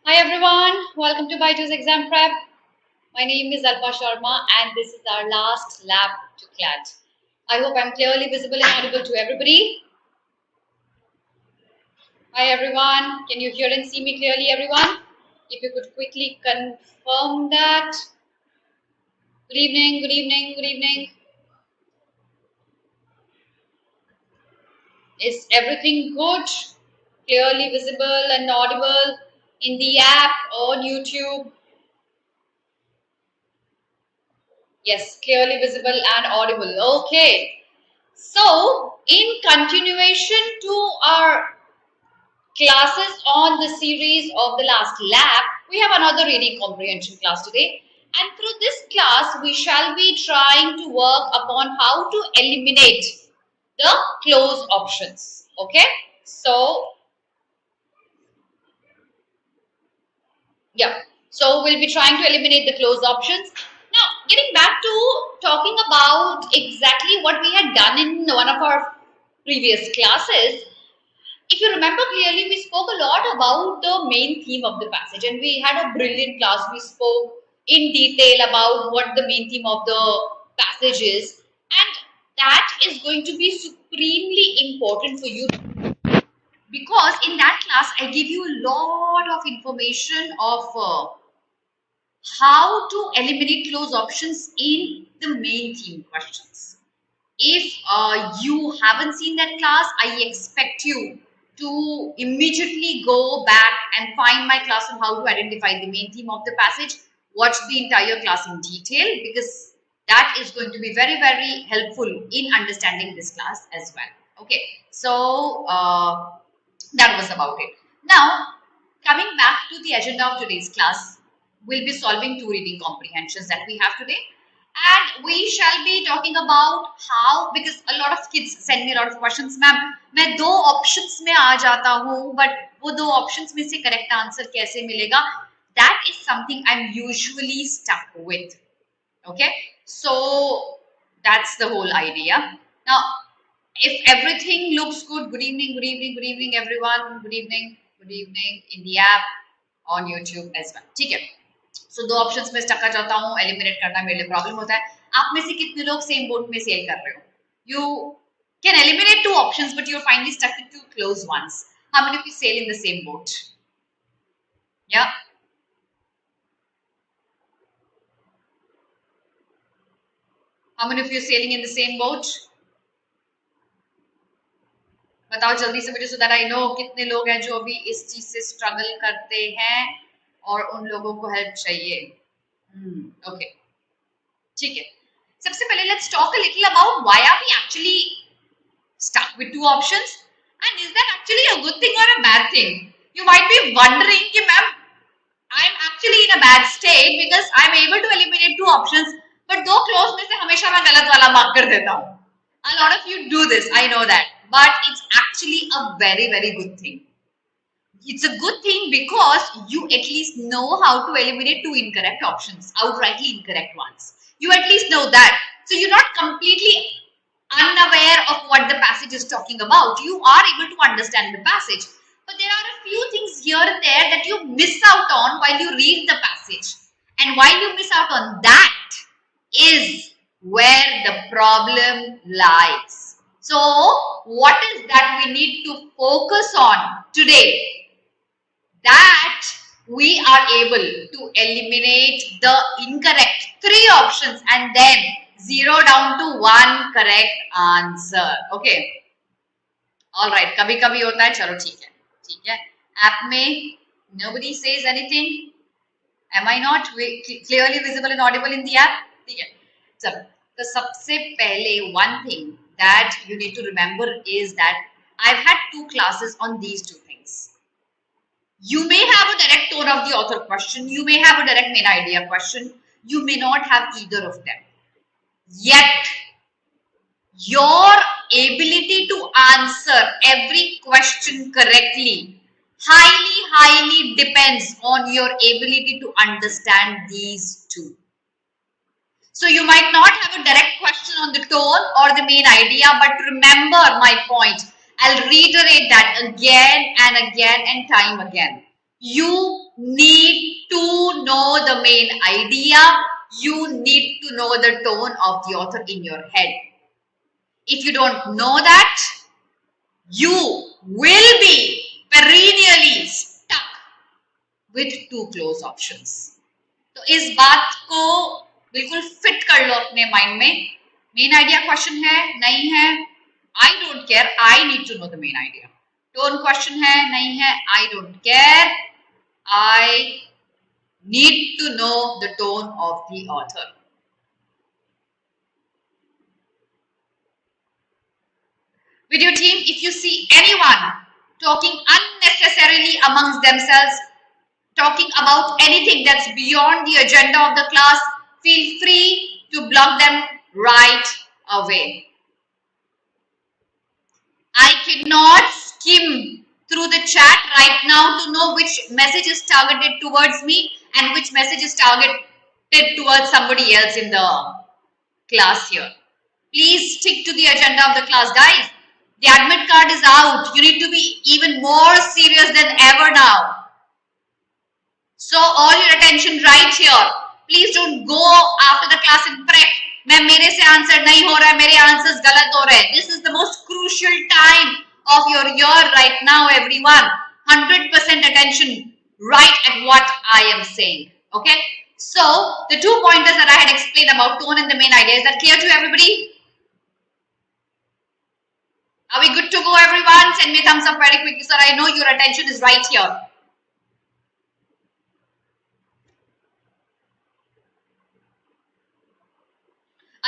Hi everyone, welcome to BYJU'S exam prep. My name is Alpa Sharma and this is our last lab to CLAT. I hope I'm clearly visible and audible to everybody. Hi everyone, can you hear and see me clearly everyone? If you could quickly confirm that. Good evening, good evening, good evening. Is everything good? Clearly visible and audible in the app on YouTube? Yes, clearly visible and audible. Okay. So, in continuation to our classes on the series of the last lab, we have another reading comprehension class today. And through this class, we shall be trying to work upon how to eliminate the close options. Okay. So, yeah. So, we'll be trying to eliminate the close options. Now, getting back to talking about exactly what we had done in one of our previous classes. If you remember clearly, we spoke a lot about the main theme of the passage and we had a brilliant class. We spoke in detail about what the main theme of the passage is, and that is going to be supremely important for you because in that class I give you a lot of information of how to eliminate close options in the main theme questions. If you haven't seen that class, I expect you to immediately go back and find my class on how to identify the main theme of the passage. Watch the entire class in detail because that is going to be very, very helpful in understanding this class as well. Okay, so that was about it. Now, coming back to the agenda of today's class, we'll be solving two reading comprehensions that we have today. And we shall be talking about how, because a lot of kids send me a lot of questions, ma'am, मैं दो options में आ जाता हूँ, but वो दो options में से correct answer कैसे मिलेगा? That is something I'm usually stuck with. Okay, so that's the whole idea. Now, if everything looks good, good evening, good evening, good evening, everyone. Good evening in the app on YouTube as well. ठीक है. So दो options में stuck कर जाता हूँ, eliminate करना मेरे लिए प्रॉब्लम होता है. आप में से कितने लोग सेम बोट में सेल कर रहे हो? You can eliminate two options, but you're finally stuck with two close ones. How many of you sail in the same boat? Yeah. How many of you sailing in the same boat? बताओ जल्दी से मुझे, so that I know कितने लोग हैं जो अभी इस चीज से स्ट्रगल करते हैं और उन लोगों को हेल्प चाहिए. Okay. ठीक है. सबसे पहले let's talk a little about why are we actually stuck with two options and is that actually a good thing or a bad thing? You might be wondering कि ma'am, I'm actually in a bad state because I'm able to eliminate two options, but दो close में से हमेशा मैं गलत वाला mark कर देता हूँ. A lot of you do this, I know that, but it's actually a very, very good thing. It's a good thing because you at least know how to eliminate two incorrect options, outrightly incorrect ones. You at least know that. So you're not completely unaware of what the passage is talking about. You are able to understand the passage. But there are a few things here and there that you miss out on while you read the passage. And while you miss out on that is where the problem lies. So what is that we need to focus on today? That we are able to eliminate the incorrect three options and then zero down to one correct answer. Okay. All right. कभी कभी होता है. चलो ठीक है. App में nobody says anything. Am I not clearly visible and audible in the app? ठीक है. चलो. तो सबसे पहले one thing that you need to remember is that I've had two classes on these two things. You may have a direct tone of the author question. You may have a direct main idea question. You may not have either of them. Yet, your ability to answer every question correctly highly depends on your ability to understand these two. So you might not have a direct question on the tone or the main idea, but remember my point. I'll reiterate that again and again and time again. You need to know the main idea. You need to know the tone of the author in your head. If you don't know that, you will be perennially stuck with two close options. तो इस बात को बिल्कुल fit कर लो अपने mind में. Main idea question है, नहीं है, I don't care, I need to know the main idea. Tone question है, नहीं है, I don't care, I need to know the tone of the author. Video team, if you see anyone talking unnecessarily amongst themselves, talking about anything that's beyond the agenda of the class, feel free to block them right away. I cannot skim through the chat right now to know which message is targeted towards me and which message is targeted towards somebody else in the class here. Please stick to the agenda of the class, guys. The admit card is out. You need to be even more serious than ever now. So all your attention right here. Please don't go after the class and prep. मेरे से answer नहीं हो रहा है, मेरे answers गलत हो रहे हैं. This is the most crucial time of your year right now, everyone. 100% attention right at what I am saying. Okay. So the two pointers that I had explained about tone and the main idea, is that clear to everybody? Are we good to go, everyone? Send me a thumbs up very quickly, sir. I know your attention is right here.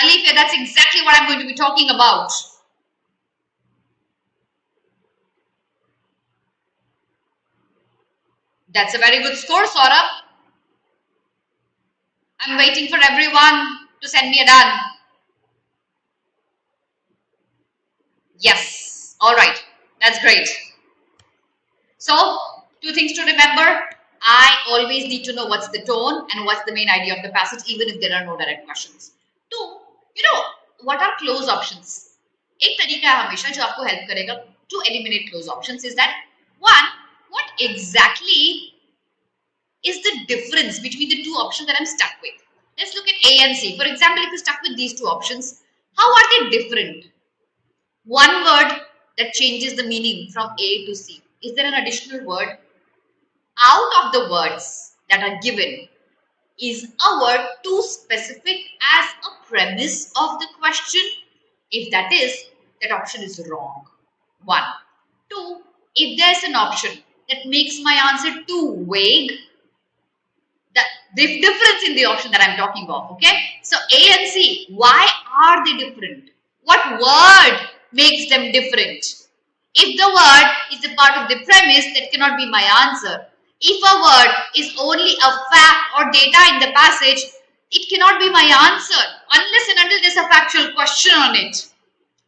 Alifia, that's exactly what I'm going to be talking about. That's a very good score, Saurabh. I'm waiting for everyone to send me a done. Yes. All right. That's great. So, two things to remember. I always need to know what's the tone and what's the main idea of the passage, even if there are no direct questions. Two, what are close options? एक तरीका है हमेशा जो आपको help करेगा to eliminate close options is that, one, what exactly is the difference between the two options that I'm stuck with? Let's look at A and C. For example, if you're stuck with these two options, how are they different? One word that changes the meaning from A to C. Is there an additional word? Out of the words that are given, is a word too specific as a premise of the question? If that is, that option is wrong. One. Two, if there's an option that makes my answer too vague, the difference in the option that I'm talking about, okay? So A and C, why are they different? What word makes them different? If the word is a part of the premise, that cannot be my answer. If a word is only a fact or data in the passage, it cannot be my answer unless and until there's a factual question on it,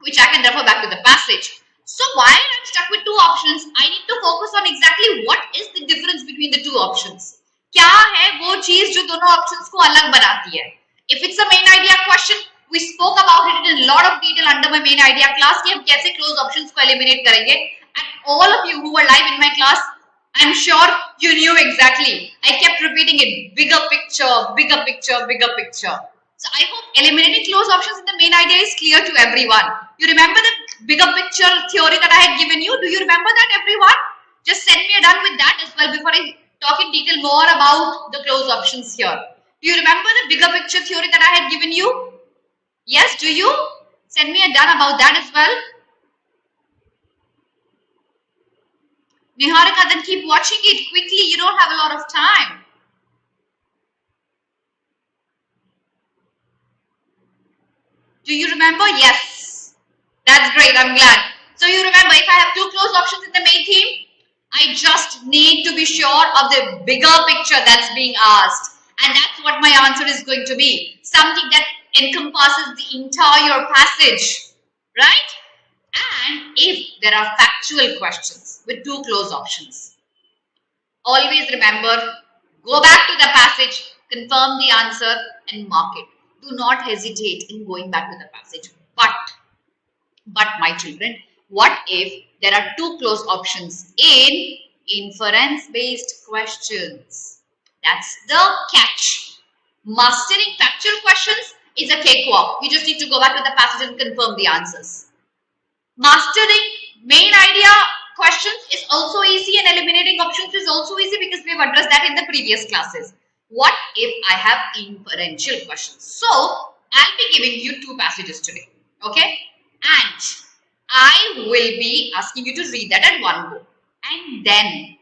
which I can refer back to the passage. So while I'm stuck with two options, I need to focus on exactly what is the difference between the two options. क्या है वो चीज जो दोनों options को अलग बनाती है? If it's a main idea question, we spoke about it in a lot of detail under my main idea class कि हम कैसे close options को eliminate करेंगे. And all of you who were live in my class, I'm sure you knew exactly. I kept repeating it. Bigger picture, bigger picture, bigger picture. So I hope eliminating close options in the main idea is clear to everyone. You remember the bigger picture theory that I had given you? Do you remember that, everyone? Just send me a done with that as well before I talk in detail more about the close options here. Do you remember the bigger picture theory that I had given you? Yes, do you? Send me a done about that as well. Niharika, then keep watching it quickly. You don't have a lot of time. Do you remember? Yes. That's great. I'm glad. So you remember, if I have two close options in the main theme, I just need to be sure of the bigger picture that's being asked. And that's what my answer is going to be. Something that encompasses the entire passage. Right? And if there are factual questions with two close options, always remember, go back to the passage, confirm the answer and mark it. Do not hesitate in going back to the passage. But my children, what if there are two close options in inference based questions. That's the catch. Mastering factual questions is a cakewalk. You just need to go back to the passage and confirm the answers. Mastering main idea questions is also easy, and eliminating options is also easy because we've addressed that in the previous classes. What if I have inferential questions? So I'll be giving you two passages today, okay? And I will be asking you to read that at one go. And then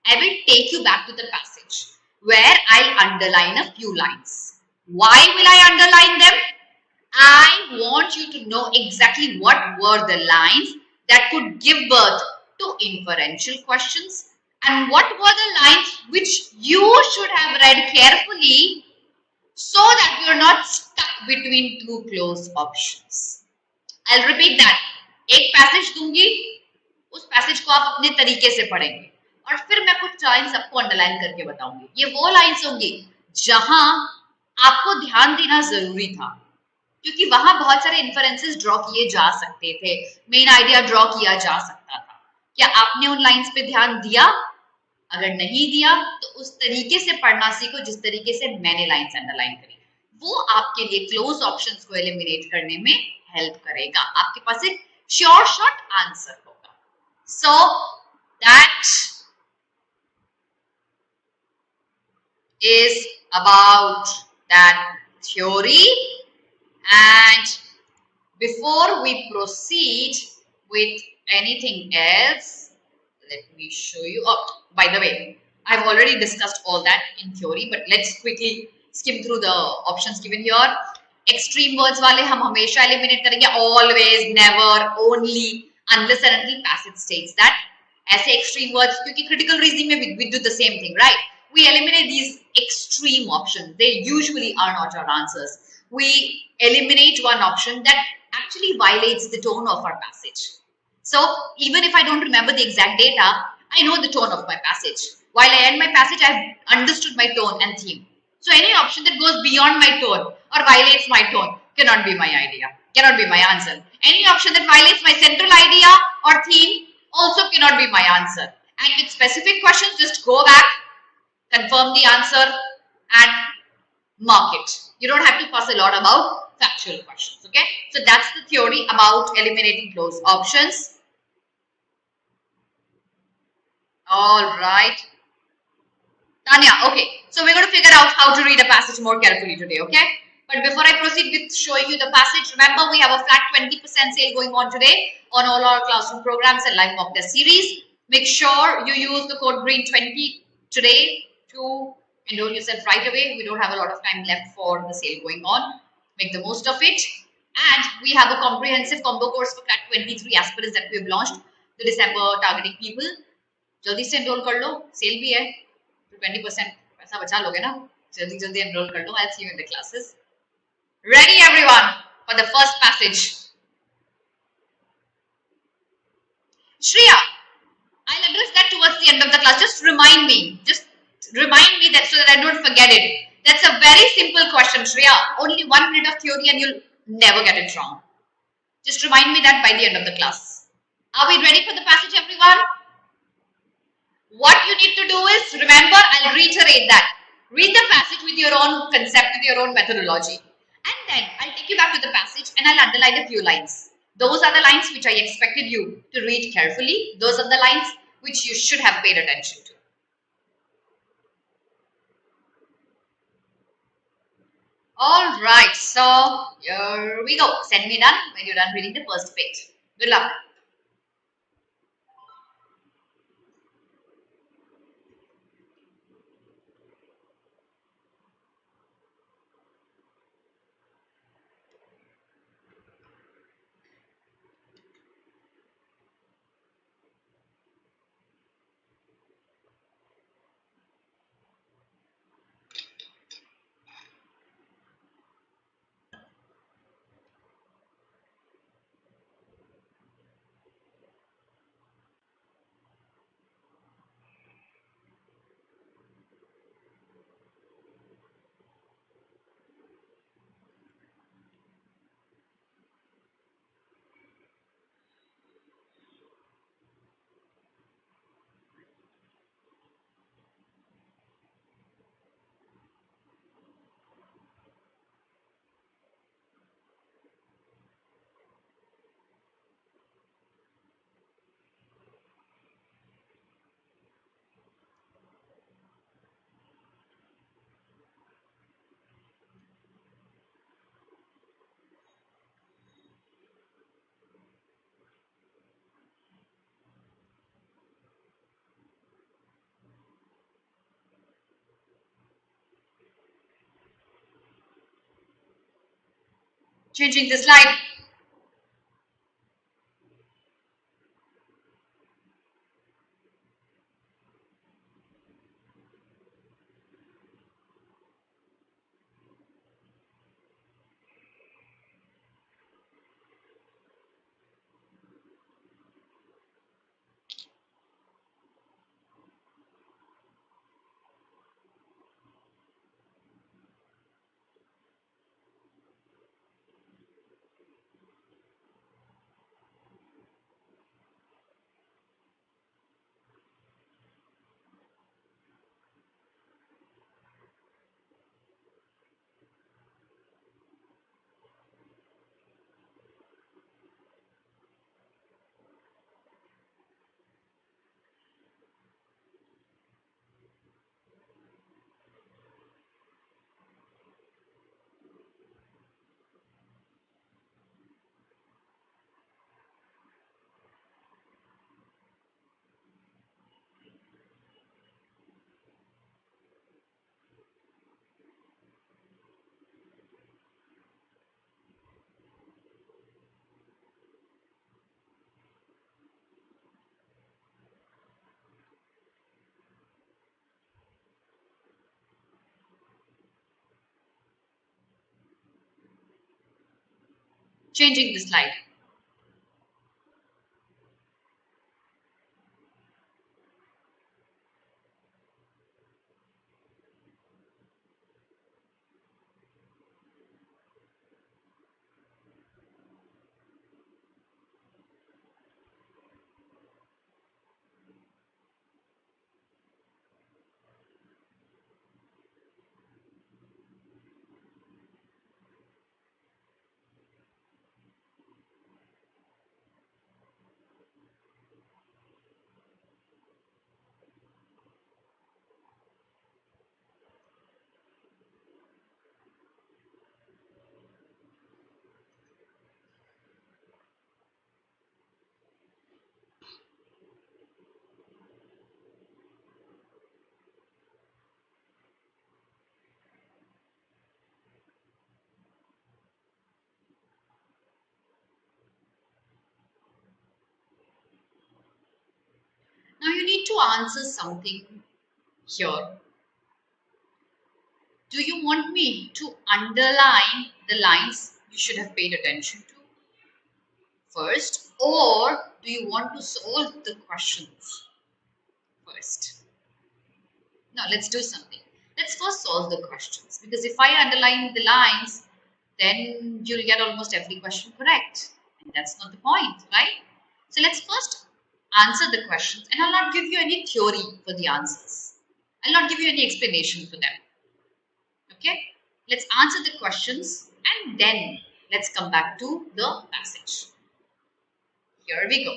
I will take you back to the passage where I'll underline a few lines. Why will I underline them? I want you to know exactly what were the lines that could give birth to inferential questions and what were the lines which you should have read carefully so that you're not stuck between two closed options. I'll repeat that. एक passage दूंगी, उस passage को आप अपने तरीके से पढ़ेंगे और फिर मैं कुछ लाइंस आपको अंडरलाइन करके बताऊंगी. ये वो लाइंस होंगी जहां आपको ध्यान देना जरूरी था, क्योंकि वहां बहुत सारे इन्फरेंसेस ड्रॉ किए जा सकते थे, मेन आइडिया ड्रॉ किया जा सकता था. क्या आपने उन लाइंस पे ध्यान दिया? अगर नहीं दिया तो उस तरीके से पढ़ना सीखो जिस तरीके से मैंने लाइंस अंडरलाइन करी. वो आपके लिए क्लोज ऑप्शंस को एलिमिनेट करने में हेल्प करेगा. आपके पास एक श्योर शॉट आंसर होगा. So that is about that theory. And before we proceed with anything else, let me show you. Oh, by the way, I've already discussed all that in theory, but let's quickly skim through the options given here. Extreme words वाले हम हमेशा eliminate करेंगे. Always, never, only, unless and until passage states that. ऐसे extreme words, क्योंकि critical reasoning में we do the same thing, right? We eliminate these extreme options. They usually are not our answers. We eliminate one option that actually violates the tone of our passage. So even if I don't remember the exact data, I know the tone of my passage. While I end my passage, I've understood my tone and theme. So any option that goes beyond my tone or violates my tone cannot be my idea, cannot be my answer. Any option that violates my central idea or theme also cannot be my answer. And with specific questions, just go back, confirm the answer and mark it. You don't have to fuss a lot about factual questions, okay? So that's the theory about eliminating closed options. All right. Tanya, okay. So we're going to figure out how to read a passage more carefully today, okay? But before I proceed with showing you the passage, remember we have a flat 20% sale going on today on all our classroom programs and live mock test series. Make sure you use the code GREEN20 today to enroll yourself right away. We don't have a lot of time left for the sale going on. Make the most of it. And we have a comprehensive combo course for CLAT 23 aspirants that we have launched the December targeting people. जल्दी से enroll कर लो, sale भी है, तो 20% पैसा बचा लोगे ना, जल्दी जल्दी enroll कर लो. I'll see you in the classes. Ready everyone for the first passage. Shreya, I'll address that towards the end of the class. Just remind me. Remind me that so that I don't forget it. That's a very simple question, Shreya. Only 1 minute of theory and you'll never get it wrong. Just remind me that by the end of the class. Are we ready for the passage, everyone? What you need to do is, remember, I'll reiterate that. Read the passage with your own concept, with your own methodology. And then I'll take you back to the passage and I'll underline a few lines. Those are the lines which I expected you to read carefully. Those are the lines which you should have paid attention to. All right, so here we go. Send me done when you're done reading the first page. Good luck. Changing the slide. Changing the slide. Now you need to answer something here. Do you want me to underline the lines you should have paid attention to first, or do you want to solve the questions first? Now let's do something. Let's first solve the questions, because if I underline the lines, then you'll get almost every question correct. And that's not the point, right? So let's first answer the questions, and I'll not give you any theory for the answers. I'll not give you any explanation for them. Okay? Let's answer the questions and then let's come back to the passage. Here we go.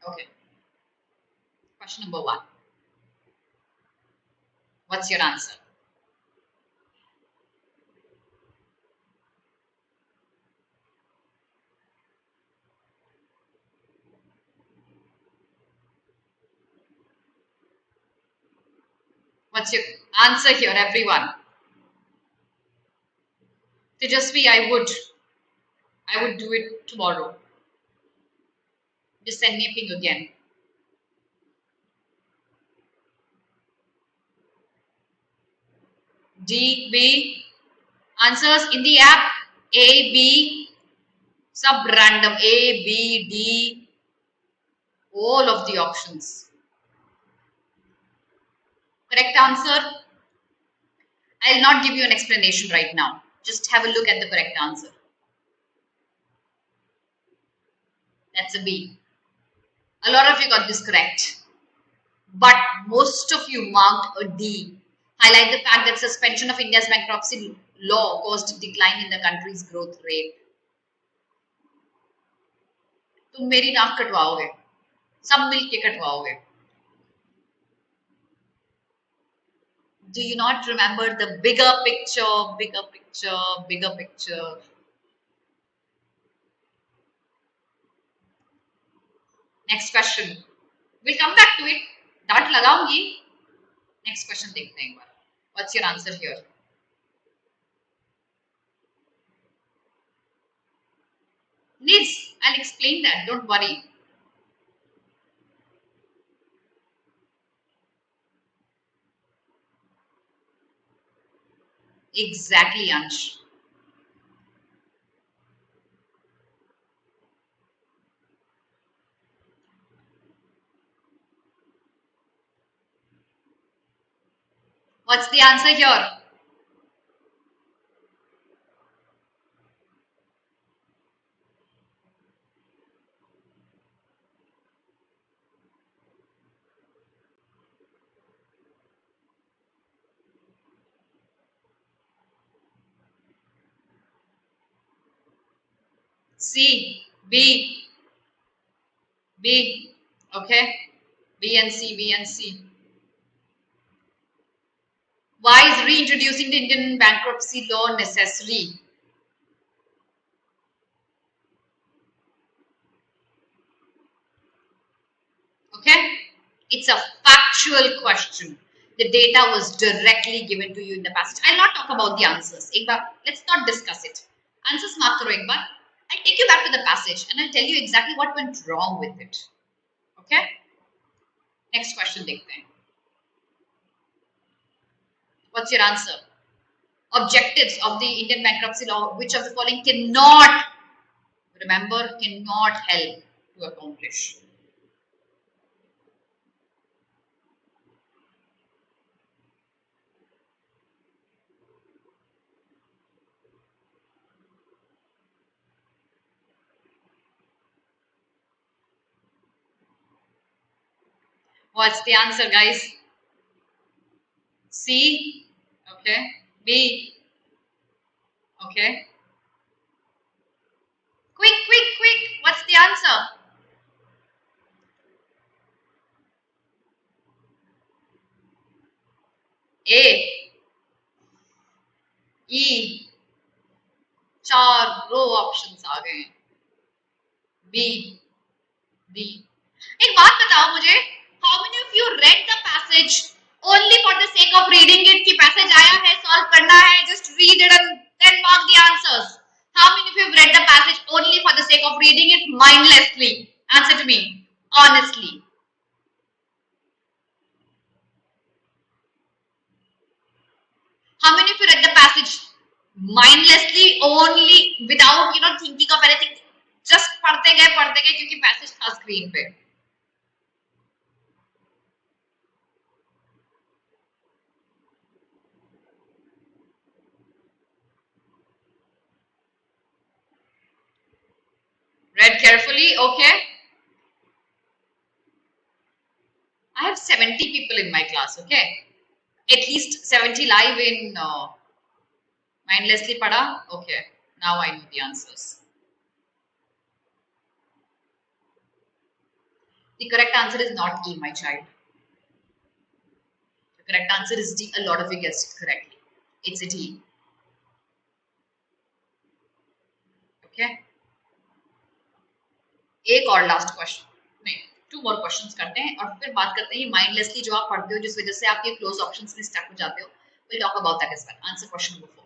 Okay. Question number 1. What's your answer? What's your answer here, everyone? Tejasvi, I would do it tomorrow. Just send me a ping again. D, B. Answers in the app. A, B. Sub random. A, B, D. All of the options. Correct answer? I'll not give you an explanation right now. Just have a look at the correct answer. That's a B. A lot of you got this correct, but most of you marked a D. Highlight the fact that suspension of India's bankruptcy law caused a decline in the country's growth rate. तुम मेरी नाक कटवाओगे, सब मिलके कटवाओगे. Do you not remember the bigger picture, bigger picture, bigger picture? Next question. We'll come back to it. Dot लगाऊंगी. Next question देखते हैं एक बार. What's your answer here? Liz, I'll explain that. Don't worry. Exactly, Ansh. What's the answer here? C, B, B. Okay. B and C, B and C. Why is reintroducing the Indian bankruptcy law necessary? Okay. It's a factual question. The data was directly given to you in the passage. I'll not talk about the answers. Let's not discuss it. Answers mark karo ek baar. I'll take you back to the passage and I'll tell you exactly what went wrong with it. Okay? Next question dekhte hain. What's your answer? Objectives of the Indian bankruptcy law, which of the following cannot, remember, cannot help to accomplish? What's the answer, guys? C. Okay. B. Okay. Quick, quick, quick. What's the answer? A. E. चार रो options आ गए. B. B. एक बात बताओ मुझे, how many of you read the passage only for the sake of reading it कि passage आया है, solve करना है, just read it and then mark the answers? How many of you have read the passage only for the sake of reading it mindlessly? Answer to me, honestly. How many of you read the passage mindlessly, only without thinking of anything? Just पढ़ते गए क्योंकि passage था screen पे. Read carefully, okay? I have 70 people in my class, okay? At least 70 live in mindlessly pada. Okay, now I know the answers. The correct answer is not E, my child. The correct answer is D. A lot of you guessed it correctly. It's a D. Okay. एक और last question नहीं, 2 more questions करते हैं और फिर बात करते हैं माइंडलेसली जो आप पढ़ते हो जिस वजह से आपके क्लोज ऑप्शंस में स्टक हो जाते हो. We'll talk about that as well. Answer question number 4.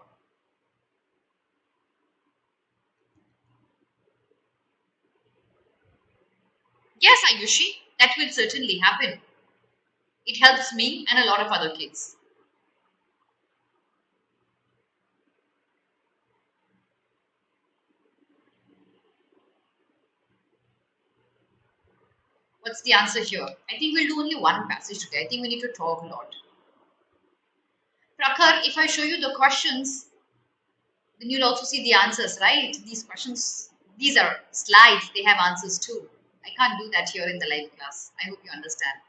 Yes, Ayushi, that will certainly happen. It helps me and a lot of other kids. What's the answer here? I think we'll do only one passage today. I think we need to talk a lot. Prakhar, if I show you the questions, then you'll also see the answers, right? These questions, these are slides. They have answers too. I can't do that here in the live class. I hope you understand.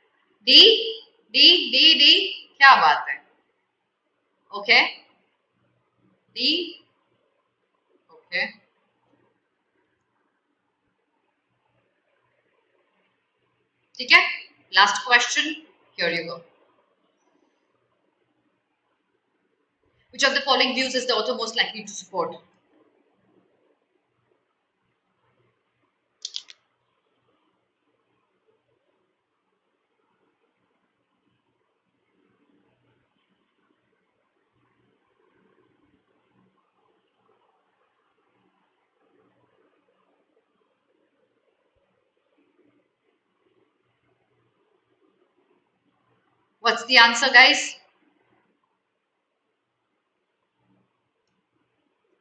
D, D, D, D. क्या बात है? Okay. D. Okay. ठीक है? Last question. Here you go. Which of the following views is the author most likely to support? What's the answer, guys?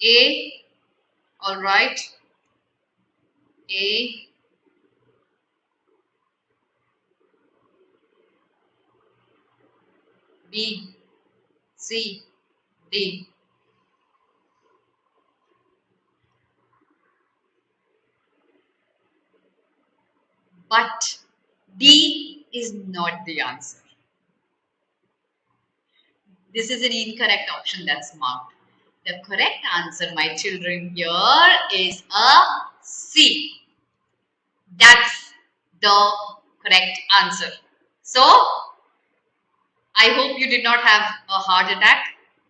A. All right. A. B. C. D. But D is not the answer. This is an incorrect option that's marked. The correct answer, my children, here is a C. That's the correct answer. So, I hope you did not have a heart attack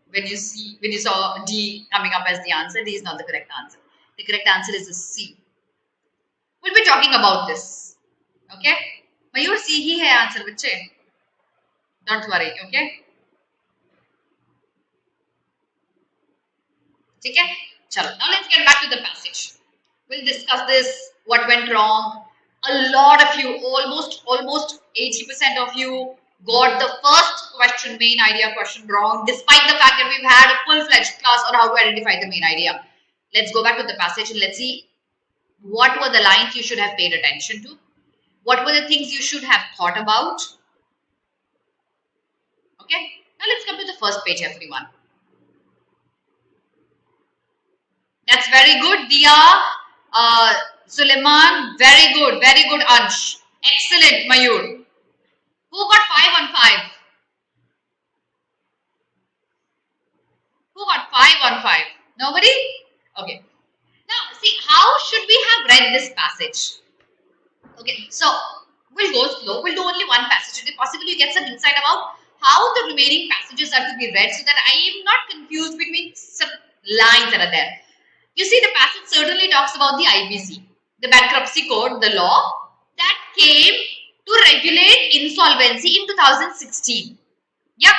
when you saw D coming up as the answer. D is not the correct answer. The correct answer is a C. We'll be talking about this. Okay? Mayur, C ही है answer बच्चे. Don't worry. Okay? ठीक है? चलो. Now let's get back to the passage. We'll discuss this. What went wrong? A lot of you, almost 80% of you got the first question, main idea question wrong, despite the fact that we've had a full-fledged class on how to identify the main idea. Let's go back to the passage and let's see what were the lines you should have paid attention to. What were the things you should have thought about? Okay, now let's come to the first page, everyone. That's very good, Dia, Suleiman, very good, Ansh. Excellent, Mayur. Who got 5 on 5? Who got 5 on 5? Nobody? Okay. Now, see, how should we have read this passage? Okay, so we'll go slow. We'll do only one passage. If possible, you get some insight about how the remaining passages are to be read so that I am not confused between some lines that are there. You see, the passage certainly talks about the IBC, the bankruptcy code, the law that came to regulate insolvency in 2016. Yeah.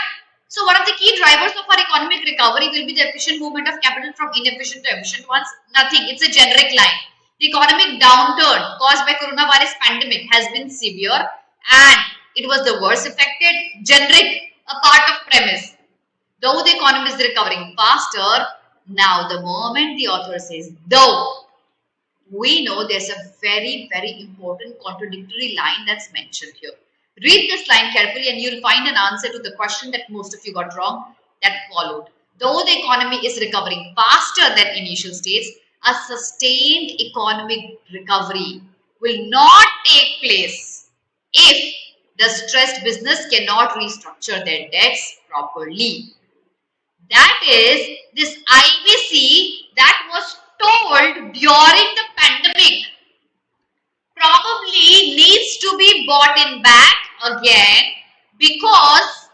So one of the key drivers of our economic recovery will be the efficient movement of capital from inefficient to efficient ones. Nothing. It's a generic line. The economic downturn caused by coronavirus pandemic has been severe and it was the worst affected. Generic, a part of premise. Though the economy is recovering faster, now the moment the author says though, we know there's a very important contradictory line that's mentioned here. Read this line carefully and you'll find an answer to the question that most of you got wrong that followed. Though the economy is recovering faster than initial states, a sustained economic recovery will not take place if the stressed business cannot restructure their debts properly. That is, this IBC that was told during the pandemic probably needs to be bought in back again because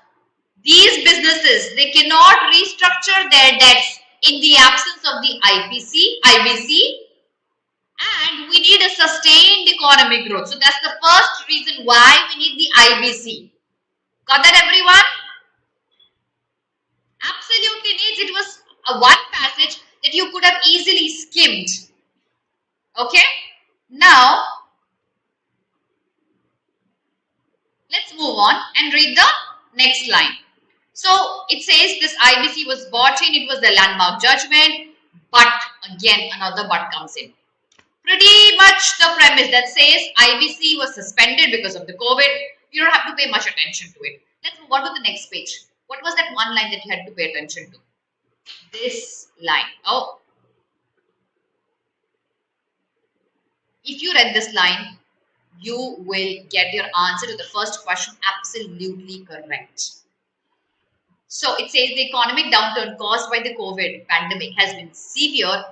these businesses, they cannot restructure their debts in the absence of the IBC, and we need a sustained economic growth. So that's the first reason why we need the IBC. Got that, everyone? Absolutely needs. It was a one passage that you could have easily skimmed. Okay? Now, let's move on and read the next line. So, it says this IBC was bought in. It was the landmark judgment. But, again, another but comes in. Pretty much the premise that says IBC was suspended because of the COVID. You don't have to pay much attention to it. Let's move on to the next page. What was that one line that you had to pay attention to? This line. Oh. If you read this line, you will get your answer to the first question absolutely correct. So it says the economic downturn caused by the COVID pandemic has been severe.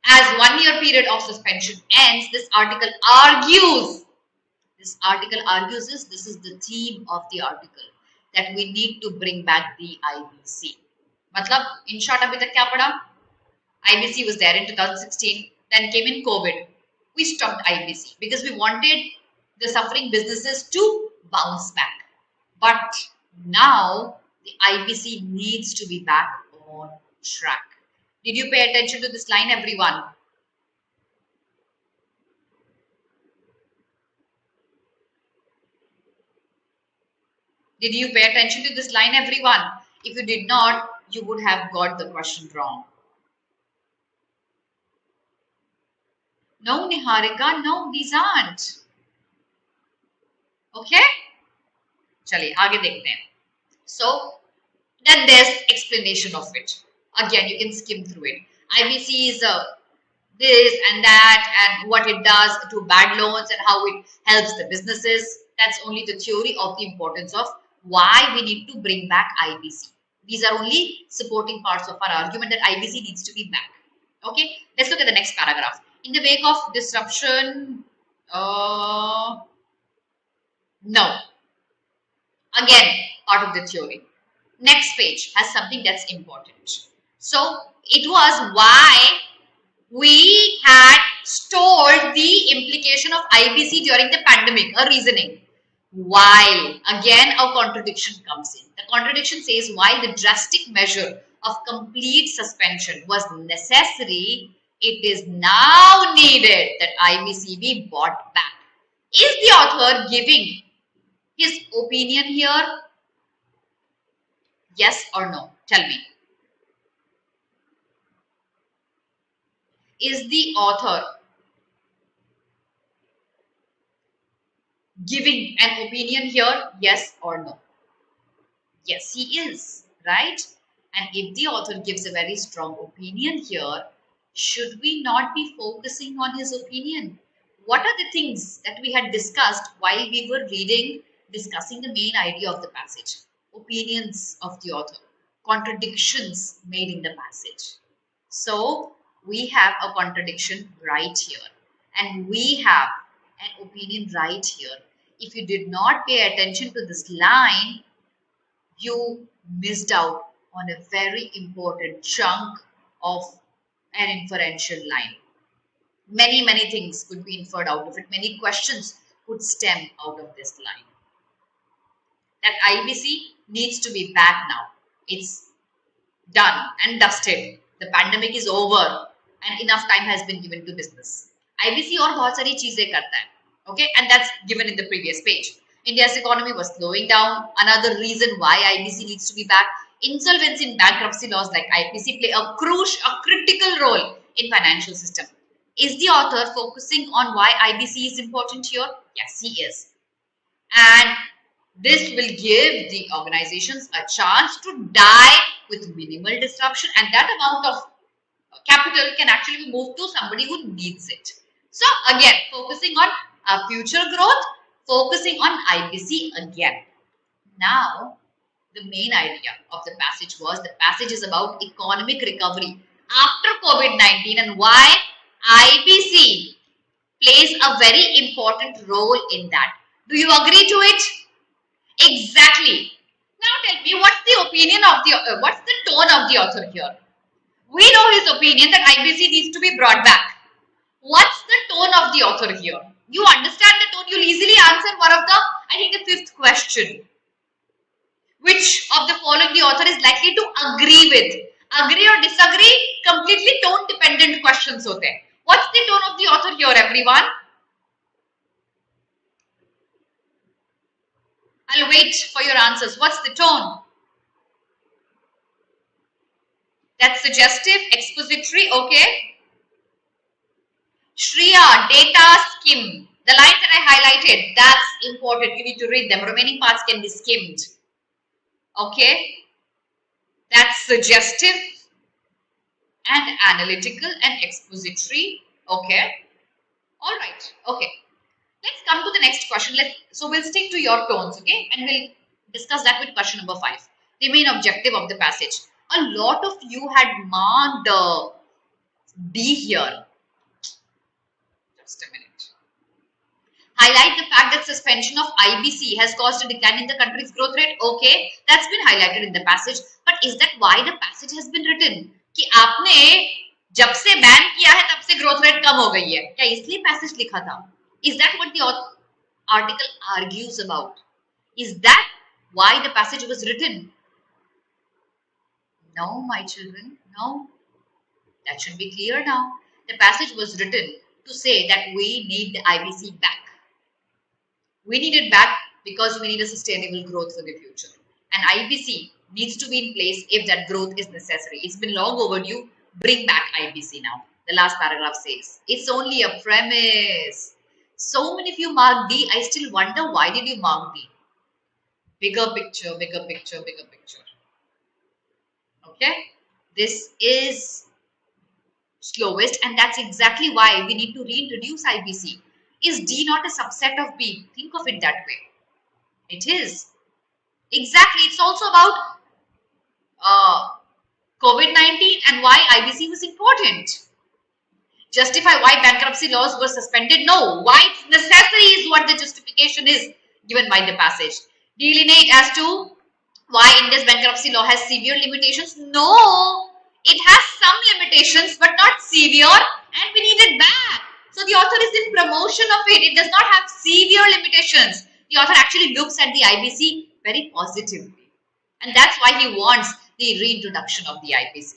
As 1 year period of suspension ends, this article argues. This article argues this is the theme of the article, that we need to bring back the IBC. Matlab, in short, abhi tak kya pada? IBC was there in 2016, then came in COVID. We stopped IBC because we wanted the suffering businesses to bounce back. But now the IBC needs to be back on track. Did you pay attention to this line, everyone? Did you pay attention to this line, everyone? If you did not, you would have got the question wrong. No, Niharika, no, these aren't. Okay? चलिए आगे देखते हैं. So then there's explanation of it. Again, you can skim through it. IBC is this and that and what it does to bad loans and how it helps the businesses. That's only the theory of the importance of why we need to bring back IBC. These are only supporting parts of our argument that IBC needs to be back. Okay, let's look at the next paragraph. In the wake of disruption, no. Again, part of the theory. Next page has something that's important. So it was why we had stored the implication of IBC during the pandemic, a reasoning. While again a contradiction comes in. The contradiction says while the drastic measure of complete suspension was necessary, it is now needed that IBC be brought back. Is the author giving his opinion here? Yes or no? Tell me. Is the author giving an opinion here? Yes or no? Yes, he is, right? And if the author gives a very strong opinion here, should we not be focusing on his opinion? What are the things that we had discussed while we were reading, discussing the main idea of the passage? Opinions of the author, contradictions made in the passage. So we have a contradiction right here and we have an opinion right here. If you did not pay attention to this line, you missed out on a very important chunk of an inferential line. Many things could be inferred out of it. Many questions could stem out of this line. That IBC needs to be back now. It's done and dusted. The pandemic is over and enough time has been given to business. IBC और बहुत सारी चीजें करता है. Okay, and that's given in the previous page. India's economy was slowing down. Another reason why IBC needs to be back. Insolvency and bankruptcy laws like IPC play a critical role in financial system. Is the author focusing on why IBC is important here? Yes, he is. And this will give the organizations a chance to die with minimal disruption, and that amount of capital can actually be moved to somebody who needs it. So again, focusing on future growth, focusing on IBC again. Now, the main idea of the passage was the passage is about economic recovery after COVID-19 and why IBC plays a very important role in that. Do you agree to it? Exactly. Now tell me, what's the opinion of the what's the tone of the author here? We know his opinion that IBC needs to be brought back. What's the tone of the author here? You understand the tone, you'll easily answer one of the, I think the fifth question. Which of the following the author is likely to agree with? Agree or disagree? Completely tone dependent questions hote hain. What's the tone of the author here, everyone? I'll wait for your answers. What's the tone? That's suggestive, expository, okay. Shreya, data skim. The lines that I highlighted, that's important. You need to read them. Remaining parts can be skimmed. Okay. That's suggestive and analytical and expository. Okay. All right. Okay. Let's come to the next question. So we'll stick to your tones, okay? And we'll discuss that with question number 5. The main objective of the passage. A lot of you had marked D here. Just a minute. Highlight the fact that suspension of IBC has caused a decline in the country's growth rate. Okay, that's been highlighted in the passage. But is that why the passage has been written? कि आपने जब से ban किया है तब से growth rate कम हो गई है. क्या इसलिए passage लिखा था? Is that what the article argues about? Is that why the passage was written? No, my children, no. That should be clear now. The passage was written to say that we need the IBC back. We need it back because we need a sustainable growth for the future. And IBC needs to be in place if that growth is necessary. It's been long overdue. Bring back IBC now. The last paragraph says, it's only a premise. So many of you marked D. I still wonder, why did you mark D? Bigger picture, bigger picture, bigger picture. Okay? This is slowest, and that's exactly why we need to reintroduce IBC. Is D not a subset of B? Think of it that way. It is. Exactly. It's also about COVID-19 and why IBC was important. Justify why bankruptcy laws were suspended? No. Why it's necessary is what the justification is given by the passage. Delineate as to why India's bankruptcy law has severe limitations? No. It has some limitations but not severe, and we need it back. So the author is in promotion of it. It does not have severe limitations. The author actually looks at the IBC very positively. And that's why he wants the reintroduction of the IBC.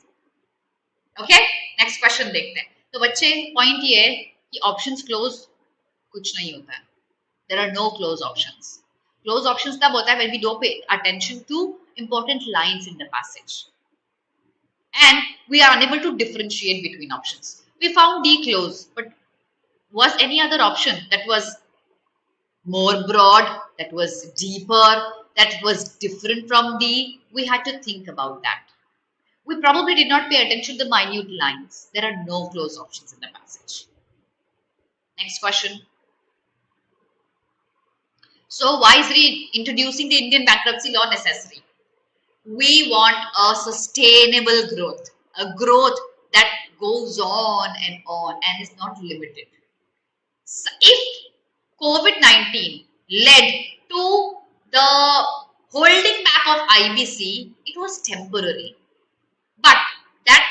Okay? Next question देखते हैं. तो बच्चे point ये है कि options close कुछ नहीं होता है. There are no close options. Close options तब होता है when we don't pay attention to important lines in the passage. And we are unable to differentiate between options. We found D close, but was any other option that was more broad, that was deeper, that was different from D? We had to think about that. We probably did not pay attention to the minute lines. There are no close options in the passage. Next question. So why is reintroducing the Indian bankruptcy law necessary? We want a sustainable growth, a growth that goes on and is not limited. So if COVID-19 led to the holding back of IBC, it was temporary. But that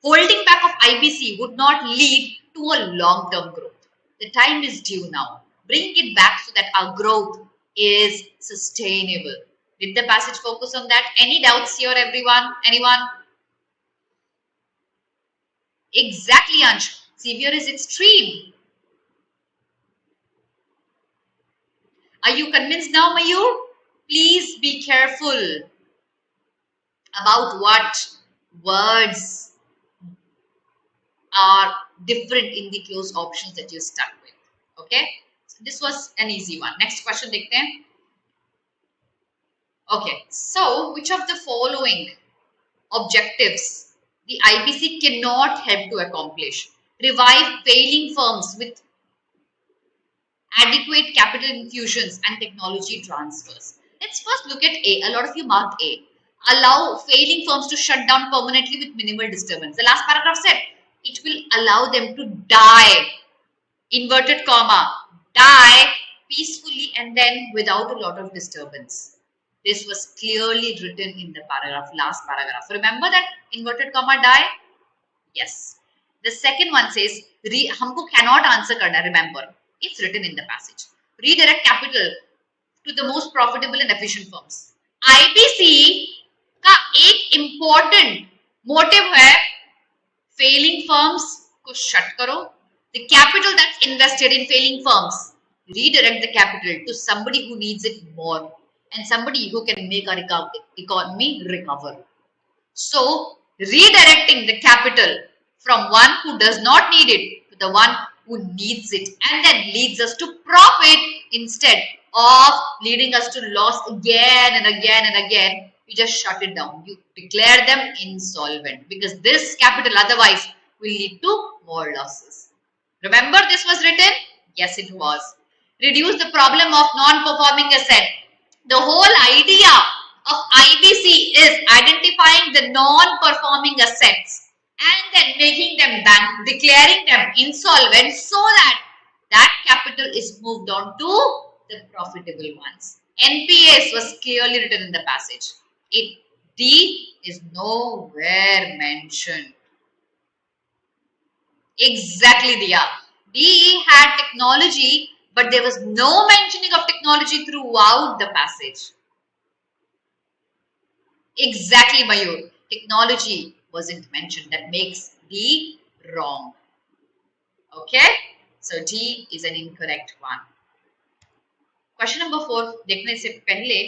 holding back of IBC would not lead to a long-term growth. The time is due now. Bring it back so that our growth is sustainable. Did the passage focus on that? Any doubts here, everyone? Anyone? Exactly, Ansh. Severe is extreme. Are you convinced now, Mayur? Please be careful about what words are different in the close options that you're stuck with. Okay? So this was an easy one. Next question, dekhte hain. Okay, so which of the following objectives the IBC cannot help to accomplish? Revive failing firms with adequate capital infusions and technology transfers. Let's first look at A. A lot of you marked A. Allow failing firms to shut down permanently with minimal disturbance. The last paragraph said it will allow them to die, inverted comma, die peacefully and then without a lot of disturbance. This was clearly written in the paragraph, last paragraph. Remember that inverted comma die? Yes. The second one says, हमको cannot answer करना, remember. It's written in the passage. Redirect capital to the most profitable and efficient firms. IBC का एक important motive है failing firms को shut करो. The capital that's invested in failing firms, redirect the capital to somebody who needs it more and somebody who can make our economy recover. So, redirecting the capital from one who does not need it to the one who needs it and then leads us to profit instead of leading us to loss again and again and again. You just shut it down. You declare them insolvent because this capital otherwise will lead to more losses. Remember this was written? Yes, it was. Reduce the problem of non-performing asset. The whole idea of IBC is identifying the non-performing assets and then making them bank, declaring them insolvent so that that capital is moved on to the profitable ones. NPAs was clearly written in the passage. D is nowhere mentioned. Exactly, Diya. D had technology, but there was no mentioning of technology throughout the passage. Exactly, Mayur. Technology wasn't mentioned. That makes D wrong. Okay? So D is an incorrect one. Question number 4 देखने से पहले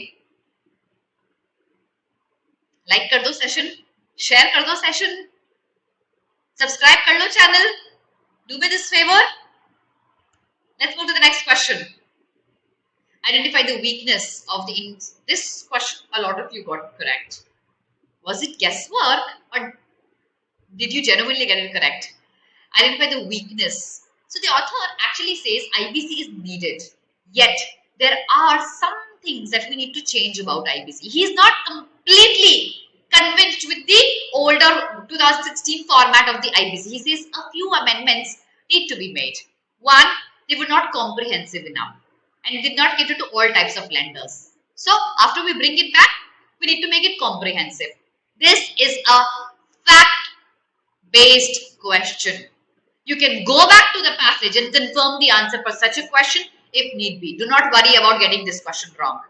like कर दो session, share कर दो session, subscribe कर लो channel. Do me this favor. Let's move to the next question. Identify the weakness of the this question. A lot of you got correct. Was it guesswork or did you genuinely get it correct? Identify the weakness. So the author actually says IBC is needed. Yet there are some things that we need to change about IBC. He is not completely convinced with the older 2016 format of the IBC. He says a few amendments need to be made. One, they were not comprehensive enough and did not cater to all types of lenders. So after we bring it back, we need to make it comprehensive. This is a fact-based question. You can go back to the passage and confirm the answer for such a question if need be. Do not worry about getting this question wrong.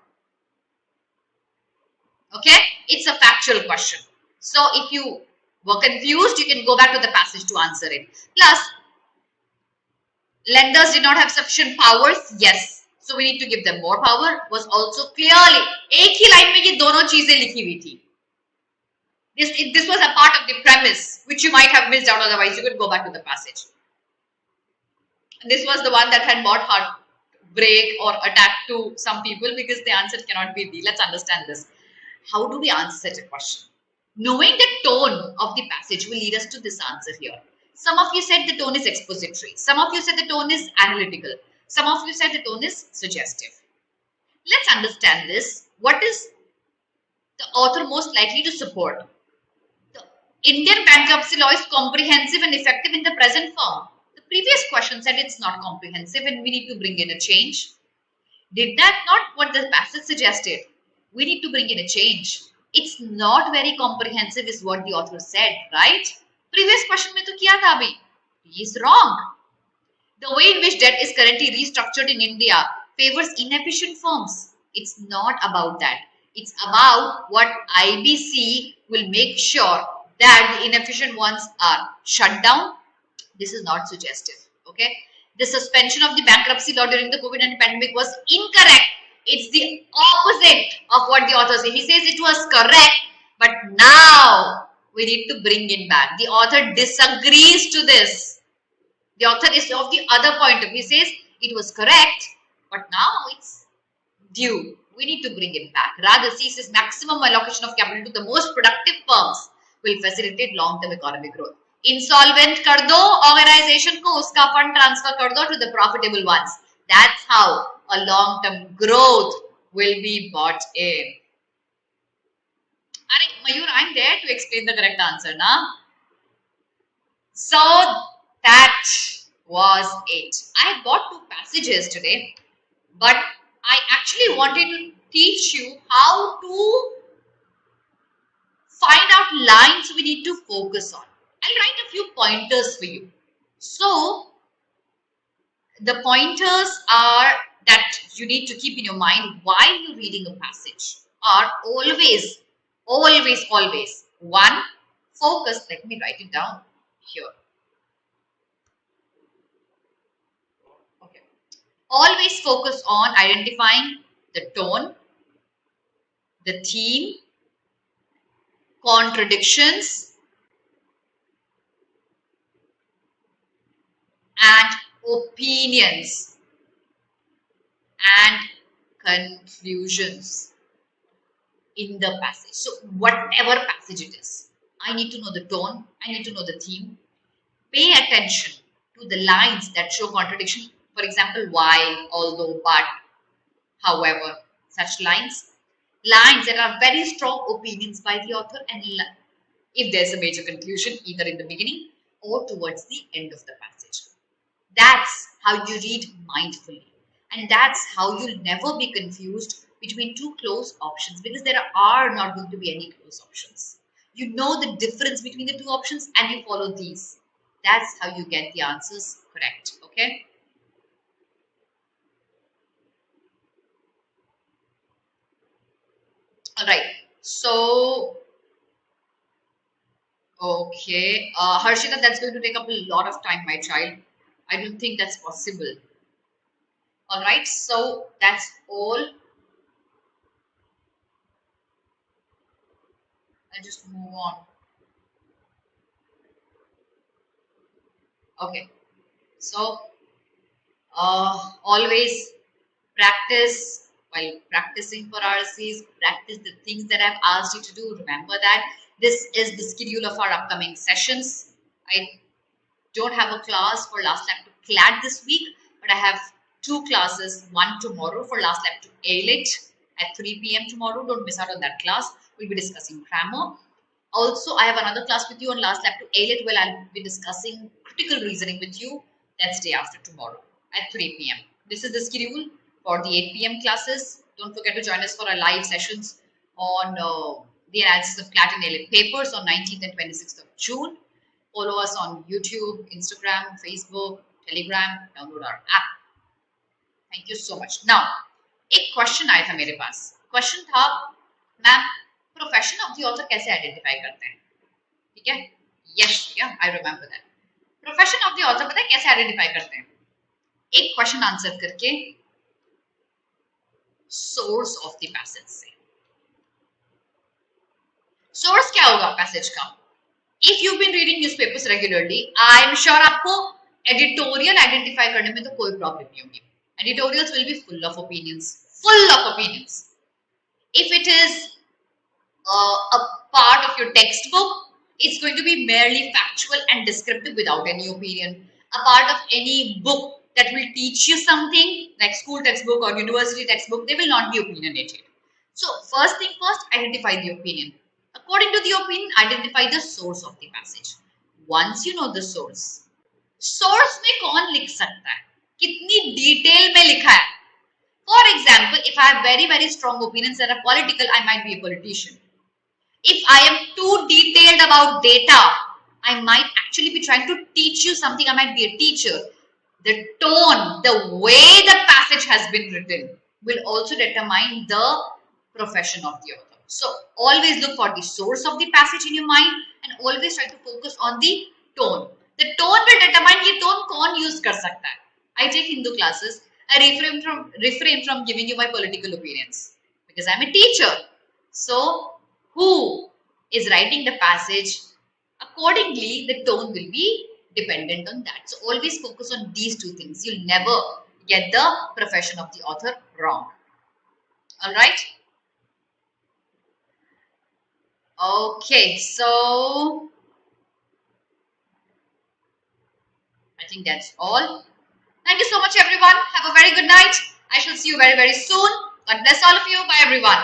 Okay? It's a factual question. So if you were confused, you can go back to the passage to answer it. Plus, lenders did not have sufficient powers. Yes. So we need to give them more power. Was also clearly एक ही line में ये दोनों चीजें लिखी हुई थी. This was a part of the premise which you might have missed out, otherwise you could go back to the passage. And this was the one that had brought heartbreak or attack to some people because the answer cannot be B. Let's understand this. How do we answer such a question? Knowing the tone of the passage will lead us to this answer here. Some of you said the tone is expository. Some of you said the tone is analytical. Some of you said the tone is suggestive. Let's understand this. What is the author most likely to support? The Indian bankruptcy law is comprehensive and effective in the present form. The previous question said it's not comprehensive and we need to bring in a change. Did that not what the passage suggested? We need to bring in a change. It's not very comprehensive is what the author said, right? Previous question mein to kiya tha abhi? He is wrong. The way in which debt is currently restructured in India favors inefficient firms. It's not about that. It's about what IBC will make sure that the inefficient ones are shut down. This is not suggestive. Okay. The suspension of the bankruptcy law during the COVID-19 pandemic was incorrect. It's the opposite of what the author says. He says it was correct, but now we need to bring it back. The author disagrees to this. The author is of the other point of view. He says it was correct, but now it's due. We need to bring it back. Rather, sees this maximum allocation of capital to the most productive firms will facilitate long-term economic growth. Insolvent kar do organization ko, uska fund transfer kar do to the profitable ones. That's how a long-term growth will be brought in. Mayur, I'm there to explain the correct answer, na? So that was it. I got 2 passages today, but I actually wanted to teach you how to find out lines we need to focus on. I'll write a few pointers for you. So the pointers are that you need to keep in your mind while you're reading a passage are always, always, always. One, focus. Let me write it down here. Okay. Always focus on identifying the tone, the theme, contradictions, and opinions and conclusions in the passage. So whatever passage it is, I need to know the tone, I need to know the theme. Pay attention to the lines that show contradiction. For example, while, although, but, however, such lines. Lines that are very strong opinions by the author, and if there's a major conclusion either in the beginning or towards the end of the passage. That's how you read mindfully. And that's how you'll never be confused between 2 close options, because there are not going to be any close options. You know the difference between the 2 options and you follow these. That's how you get the answers correct. Okay. All right. So, okay. Harshita, that's going to take up a lot of time, my child. I don't think that's possible. All right, so that's all. I'll just move on. Okay, so always practice. While practicing for RCs, practice the things that I've asked you to do. Remember that this is the schedule of our upcoming sessions. I don't have a class for last lap to CLAT this week, but I have two classes, one tomorrow for last lap to ALIT at 3 p.m. tomorrow. Don't miss out on that class. We'll be discussing grammar. Also, I have another class with you on last lap to ALIT where I'll be discussing critical reasoning with you. That's day after tomorrow at 3 p.m. This is the schedule for the 8 p.m. classes. Don't forget to join us for our live sessions on the analysis of CLAT and ALIT papers on 19th and 26th of June. Follow us on YouTube, Instagram, Facebook, Telegram. Download our app. Thank you so much. Now, एक question आया था मेरे पास. Question था, ma'am profession of the author कैसे identify करते हैं? ठीक है? यस, या I remember that. Profession of the author पता है कैसे आइडेंटिफाई करते हैं? एक क्वेश्चन आंसर करके सोर्स ऑफ द पैसेज से. सोर्स क्या होगा पैसेज का? If you've been reading newspapers regularly, I'm sure आपको editorial identify करने में तो कोई problem नहीं होगी. Editorials will be full of opinions, full of opinions. If it is a part of your textbook, it's going to be merely factual and descriptive without any opinion. A part of any book that will teach you something, like school textbook or university textbook, they will not be opinionated. So first thing first, identify the opinion. According to the opinion, identify the source of the passage. Once you know the source, source में कौन लिख सकता है? कितनी detail में लिखा है? For example, if I have very strong opinions that are political, I might be a politician. If I am too detailed about data, I might actually be trying to teach you something. I might be a teacher. The tone, the way the passage has been written will also determine the profession of the author. So always look for the source of the passage in your mind and always try to focus on the tone. The tone will determine ये tone कौन use कर सकता है. I take Hindu classes. I refrain from giving you my political opinions because I'm a teacher. So who is writing the passage? Accordingly, the tone will be dependent on that. So always focus on these two things. You'll never get the profession of the author wrong. All right. Okay, so I think that's all. Thank you so much, everyone. Have a very good night. I shall see you very soon. God bless all of you. Bye, everyone.